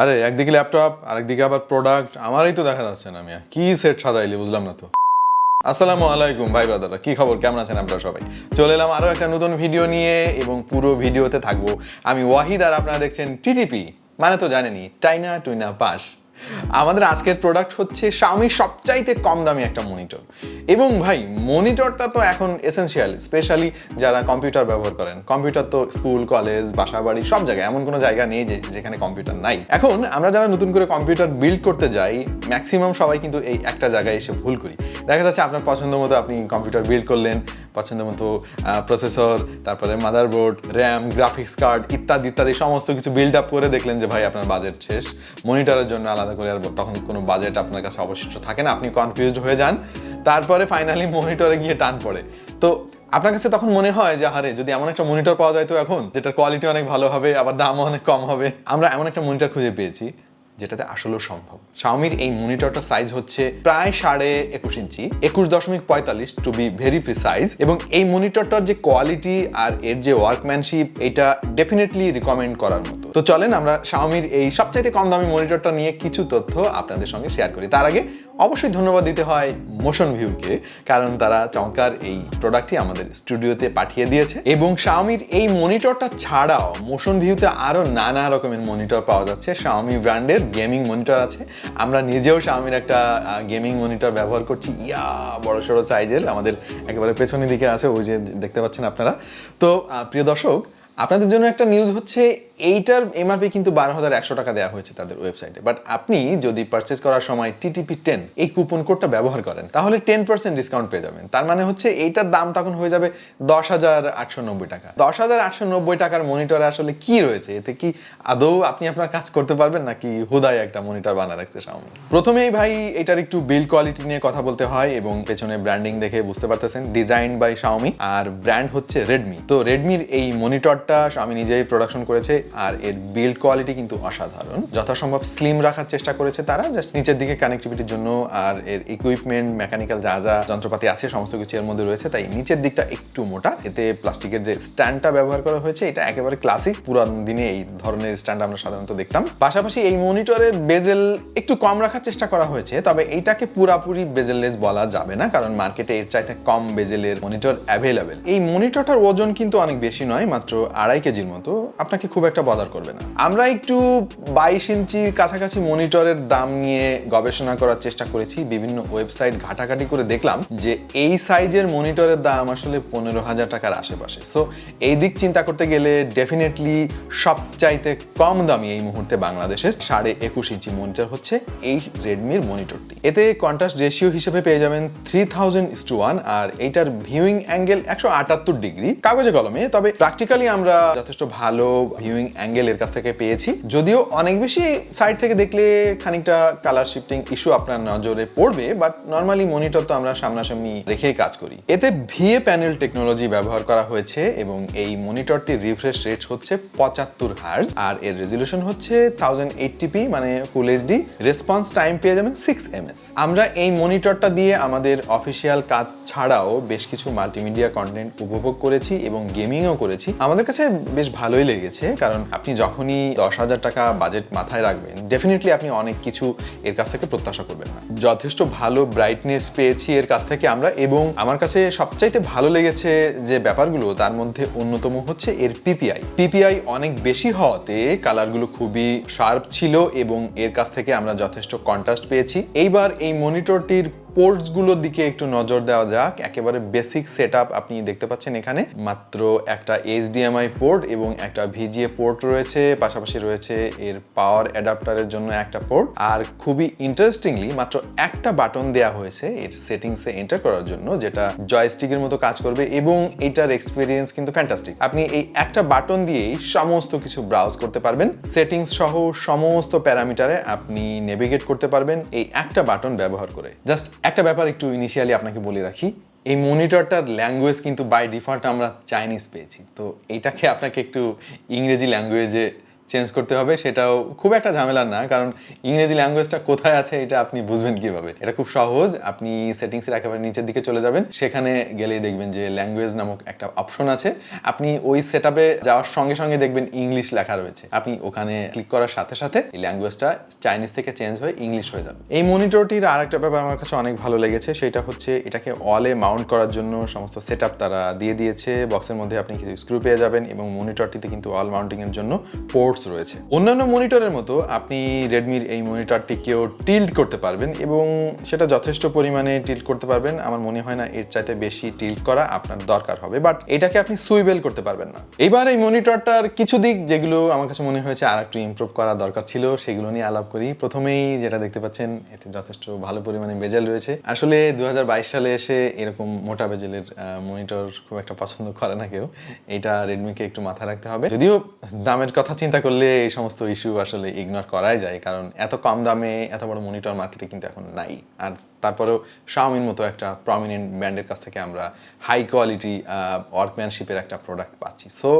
আরে একদিকে ল্যাপটপ আরেকদিকে আবার প্রোডাক্ট আমারই তো দেখা যাচ্ছে না। আমি কি সেট সাজাইলি বুঝলাম না তো। আসসালামু আলাইকুম ভাই ব্রাদাররা, কি খবর, কেমন আছেন আপনারা সবাই? চলে এলাম আরো একটা নতুন ভিডিও নিয়ে এবং পুরো ভিডিওতে থাকবো আমি ওয়াহিদ আর আপনারা দেখছেন টিটিপি, মানে তো জানেনই, টাইনা টুইনা পাস। আমাদের আজকের প্রোডাক্ট হচ্ছে শাওমির সবচাইতে কম দামি একটা মনিটর। এবং ভাই মনিটরটা তো এখন এসেনশিয়াল, স্পেশালি যারা কম্পিউটার ব্যবহার করেন। কম্পিউটার তো স্কুল কলেজ বাসা বাড়ি সব জায়গায়, এমন কোনো জায়গা নেই যেখানে কম্পিউটার নাই। এখন আমরা যারা নতুন করে কম্পিউটার বিল্ড করতে যাই, ম্যাক্সিমাম সবাই কিন্তু এই একটা জায়গায় এসে ভুল করি। দেখা যাচ্ছে আপনার পছন্দ মতো আপনি কম্পিউটার বিল্ড করলেন, পছন্দ মতো প্রসেসর, তারপরে মাদারবোর্ড, র্যাম, গ্রাফিক্স কার্ড ইত্যাদি ইত্যাদি সমস্ত কিছু বিল্ড আপ করে দেখলেন যে ভাই আপনার বাজেট শেষ। মনিটরের জন্য আলাদা করে আর তখন কোনো বাজেট আপনার কাছে অবশিষ্ট থাকে না, আপনি কনফিউজড হয়ে যান। তারপরে ফাইনালি মনিটরে গিয়ে টান পড়ে। তো আপনার কাছে তখন মনে হয় যে আরে যদি এমন একটা মনিটর পাওয়া যায় তো এখন, যেটার কোয়ালিটি অনেক ভালো হবে, আবার দামও অনেক কম হবে। আমরা এমন একটা মনিটর খুঁজে পেয়েছি যেটাতে আসলেও সম্ভব। শাওমির এই মনিটরটার সাইজ হচ্ছে প্রায় 21.5 ইঞ্চি, 21.45 টু বি ভেরি প্রিসাইজ। এবং এই মনিটরটার যে কোয়ালিটি আর এর যে ওয়ার্কম্যানশিপ, এটা ডেফিনেটলি রিকমেন্ড করার মতো। তো চলেন আমরা শাওমির এই সবচাইতে কম দামি মনিটরটা নিয়ে কিছু তথ্য আপনাদের সঙ্গে শেয়ার করি। তার আগে অবশ্যই ধন্যবাদ দিতে হয় মোশন ভিউকে, কারণ তারা চমৎকার এই প্রোডাক্টটি আমাদের স্টুডিওতে পাঠিয়ে দিয়েছে। এবং শাওমির এই মনিটরটা ছাড়াও মোশন ভিউতে আরো নানা রকমের মনিটর পাওয়া যাচ্ছে। শাওমি ব্র্যান্ডের গেমিং মনিটর আছে, আমরা নিজেও শাওমির একটা গেমিং মনিটর ব্যবহার করছি, বড় সড়ো সাইজের, আমাদের একেবারে পেছনের দিকে আছে, ওই যে দেখতে পাচ্ছেন আপনারা। তো প্রিয় দর্শক, আপনাদের জন্য একটা নিউজ হচ্ছে, এইটার এমআরপি কিন্তু 12,100 টাকা দেওয়া হয়েছে তাদের ওয়েবসাইটে। বাট আপনি যদি পারচেজ করার সময় TTP10 এই কুপন কোডটা ব্যবহার করেন, তাহলে 10% ডিসকাউন্ট পেয়ে যাবেন। তার মানে হচ্ছে এইটার দাম তখন হয়ে যাবে 10,890 টাকা। 10,890 টাকার মনিটরে আসলে কি রয়েছে? এতে কি আদৌ আপনি আপনার কাজ করতে পারবেন, নাকি হুদায় একটা মনিটর বানা রাখছে শাওমি? প্রথমেই ভাই এটার একটু বিল্ড কোয়ালিটি নিয়ে কথা বলতে হয়, এবং পেছনে ব্র্যান্ডিং দেখে বুঝতে পারতেছেন, ডিজাইন বাই শাওমি আর ব্র্যান্ড হচ্ছে রেডমি। তো রেডমির এই মনিটরটা শাওমি নিজেই প্রোডাকশন করেছে, আর এর বিল্ড কোয়ালিটি কিন্তু অসাধারণ। যথাসম্ভব স্লিম রাখার চেষ্টা করেছে তারা, জাস্ট নিচের দিকে কানেক্টিভিটির জন্য। আর এর ইকুইপমেন্ট, মেকানিক্যাল যা যা যন্ত্রপাতি আছে সমস্ত কিছু এর মধ্যে রয়েছে, তাই নিচের দিকটা একটু মোটা। এতে প্লাস্টিকের যে স্ট্যান্ডটা ব্যবহার করা হয়েছে, এটা একেবারে ক্লাসিক, পুরান দিনে এই ধরনের স্ট্যান্ড আমরা সাধারণত দেখতাম। পাশাপাশি এই মনিটরের বেজেল একটু কম রাখার চেষ্টা করা হয়েছে, তবে এইটাকে পুরাপুরি বেজেললেস বলা যাবে না, কারণ মার্কেটে এর চাইতে কম বেজেলের মনিটর অ্যাভেলেবেল। এই মনিটরটার ওজন কিন্তু অনেক বেশি নয়, মাত্র 2.5 কেজির মতো, আপনাকে খুব একটা বদার করবে না। আমরা একটু 22 ইঞ্চির কাছাকাছি মনিটরের দাম নিয়ে গবেষণা করার চেষ্টা করেছি, বিভিন্ন ওয়েবসাইট ঘাটাঘাটি করে দেখলাম যে এই সাইজের মনিটরের দাম আসলে 15,000 টাকার আশেপাশে। সো এই দিক চিন্তা করতে গেলে ডেফিনেটলি সবচাইতে কম দামি এই মুহূর্তে বাংলাদেশের 21.5 ইঞ্চি মনিটর হচ্ছে এই রেডমির মনিটরটি। এতে কন্ট্রাস্ট রেশিও হিসেবে পেয়ে যাবেন 3000:1, আর এইটার ভিউইং অ্যাঙ্গেল 178 ডিগ্রি কাগজে কলমে। তবে প্র্যাকটিক্যালি আমরা যথেষ্ট ভালো ভিউইং অ্যাঙ্গেল এর কাছ থেকে পেয়েছি, যদিও অনেক বেশি সাইড থেকে দেখলে খানিকটা কালার শিফটিং ইস্যু আপনার নজরে পড়বে, বাট নর্মালি মনিটর তো আমরা সামনাসামনি রেখেই কাজ করি। এতে ভিএ প্যানেল টেকনোলজি ব্যবহার করা হয়েছে, এবং এই মনিটরটির রিফ্রেশ রেট হচ্ছে 75 হার্জ, আর এর রেজলিউশন হচ্ছে 1080p মানে ফুল এইচডি। রেসপন্স টাইম পেয়ে যাবেন 6 ms। আমরা এই মনিটরটা দিয়ে আমাদের অফিসিয়াল কাজ ছাড়াও বেশ কিছু মাল্টিমিডিয়া কন্টেন্ট উপভোগ করেছি এবং গেমিংও করেছি। আমাদের কাছে বেশ ভালোই লেগেছে, কারণ আপনি যখনই 10,000 টাকা বাজেট মাথায় রাখবেন, ডেফিনেটলি আপনি অনেক কিছু এর কাছ থেকে প্রত্যাশা করবেন না। যথেষ্ট ভালো ব্রাইটনেস পেয়েছি এর কাছ থেকে আমরা, এবং আমার কাছে সবচাইতে ভালো লেগেছে যে ব্যাপারগুলো, তার মধ্যে অন্যতম হচ্ছে এর পিপিআই অনেক বেশি হওয়াতে কালারগুলো খুবই শার্প ছিল, এবং এর কাছ থেকে আমরা যথেষ্ট কন্ট্রাস্ট পেয়েছি। এইবার এই মনিটরটির পোর্টসগুলোর দিকে একটু নজর দেওয়া যাক। একেবারে বেসিক সেটআপ আপনি দেখতে পাচ্ছেন, এখানে মাত্র একটা HDMI পোর্ট এবং একটা VGA পোর্ট রয়েছে, পাশাপাশি রয়েছে এর পাওয়ার অ্যাডাপ্টারের জন্য একটা পোর্ট। আর খুবই ইন্টারেস্টিংলি মাত্র একটা বাটন দেওয়া হয়েছে এর সেটিংসে এন্টার করার জন্য, যেটা জয়স্টিকের মতো কাজ করবে, এবং এটার এক্সপিরিয়েন্স কিন্তু ফ্যান্টাস্টিক। আপনি এই একটা বাটন দিয়েই সমস্ত কিছু ব্রাউজ করতে পারবেন, সেটিংস সহ সমস্ত প্যারামিটারে আপনি নেভিগেট করতে পারবেন এই একটা বাটন ব্যবহার করে। জাস্ট একটা ব্যাপার একটু ইনিশিয়ালি আপনাকে বলে রাখি, এই মনিটরটার ল্যাঙ্গুয়েজ কিন্তু বাই ডিফল্ট আমরা চাইনিজ পেয়েছি, তো এইটাকে আপনাকে একটু ইংরেজি ল্যাঙ্গুয়েজে চেঞ্জ করতে হবে, সেটাও খুব একটা ঝামেলার না, কারণ ইংরেজি ল্যাঙ্গুয়েজটা কোথায় আছে এটা আপনি বুঝবেন কিভাবে। এটা খুব সহজ। আপনি সেটিংসের একেবারে নিচের দিকে চলে যাবেন, সেখানে গেলেই দেখবেন যে ল্যাঙ্গুয়েজ নামক একটা অপশন আছে। আপনি ওই সেটআপে যাওয়ার সঙ্গে সঙ্গে দেখবেন ইংলিশ লেখা রয়েছে। আপনি ওখানে ক্লিক করার সাথে সাথে এই ল্যাঙ্গুয়েজটা চাইনিজ থেকে চেঞ্জ হয়ে ইংলিশ হয়ে যাবে। এই মনিটরটির আরেকটা ব্যাপার আমার কাছে অনেক ভালো লেগেছে, সেটা হচ্ছে এটাকে ওয়ালে মাউন্ট করার জন্য সমস্ত সেটআপ তারা দিয়ে দিয়েছে। বক্সের মধ্যে আপনি কিছু স্ক্রু পেয়ে যাবেন এবং মনিটরটিতে কিন্তু ওয়াল মাউন্টিং এর জন্য পোর্টস রয়েছে। অন্যান্য মনিটরের মতো আপনি রেডমির এই মনিটরটিকেও টিল্ট করতে পারবেন এবং সেটা যথেষ্ট পরিমাণে টিল্ট করতে পারবেন। আমার মনে হয় না এর চাইতে বেশি টিল্ট করা আপনার দরকার হবে, বাট এটাকে আপনি সুইবেল করতে পারবেন না। এবার এই মনিটরটার কিছু দিক যেগুলো আমার কাছে মনে হয়েছে আর একটু ইমপ্রুভ করা দরকার ছিল, সেগুলো নিয়ে আলাপ করি। প্রথমেই যেটা দেখতে পাচ্ছেন, এতে যথেষ্ট ভালো পরিমাণে বেজেল রয়েছে। আসলে 2022 সালে এসে এরকম মোটা বেজেলের মনিটর খুব একটা পছন্দ করে না কেউ। এটা রেডমিকে একটু মাথায় রাখতে হবে। যদিও দামের কথা চিন্তা করলে এই সমস্ত ইস্যু আসলে ইগনোর করাই যায়, কারণ এত কম দামে এত বড় মনিটর মার্কেটে কিন্তু এখন নাই। আর তারপরেও শাওমির মতো একটা প্রমিনেন্ট ব্র্যান্ডের কাছ থেকে আমরা হাই কোয়ালিটি ওয়ার্কম্যানশিপের একটা প্রোডাক্ট পাচ্ছি। সো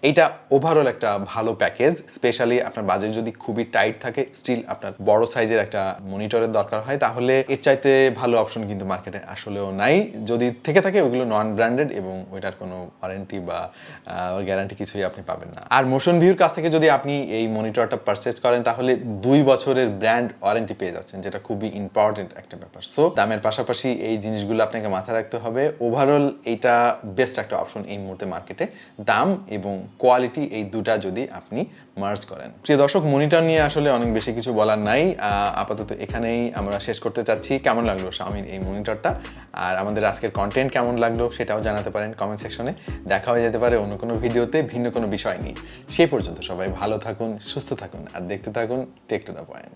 এইটা ওভারঅল একটা ভালো প্যাকেজ। স্পেশালি আপনার বাজেট যদি খুবই টাইট থাকে, স্টিল আপনার বড় সাইজের একটা মনিটরের দরকার হয়, তাহলে এর চাইতে ভালো অপশন কিন্তু মার্কেটে আসলেও নাই। যদি থেকে থাকে ওইগুলো নন ব্র্যান্ডেড এবং ওইটার কোনো ওয়ারেন্টি বা গ্যারান্টি কিছুই আপনি পাবেন না। আর মোশন ভিউর কাছ থেকে যদি আপনি এই মনিটরটা পারচেজ করেন, তাহলে 2 বছরের ব্র্যান্ড ওয়ারেন্টি পেয়ে যাচ্ছেন, যেটা খুবই ইম্পর্টেন্ট একটা ব্যাপার। সো দামের পাশাপাশি এই জিনিসগুলো আপনাকে মাথায় রাখতে হবে। ওভারঅল এইটা বেস্ট একটা অপশন এই মুহূর্তে মার্কেটে, দাম এবং কোয়ালিটি এই দুটা যদি আপনি মার্জ করেন। প্রিয় দর্শক, মনিটর নিয়ে আসলে অনেক বেশি কিছু বলার নাই। আপাতত এখানেই আমরা শেষ করতে চাচ্ছি। কেমন লাগলো শাওমির এই মনিটরটা, আর আমাদের আজকের কন্টেন্ট কেমন লাগলো সেটাও জানাতে পারেন কমেন্ট সেকশনে। দেখা হয়ে যেতে পারে অন্য কোনো ভিডিওতে ভিন্ন কোনো বিষয় নিয়ে। সেই পর্যন্ত সবাই ভালো থাকুন, সুস্থ থাকুন আর দেখতে থাকুন টেক টু দ্য পয়েন্ট।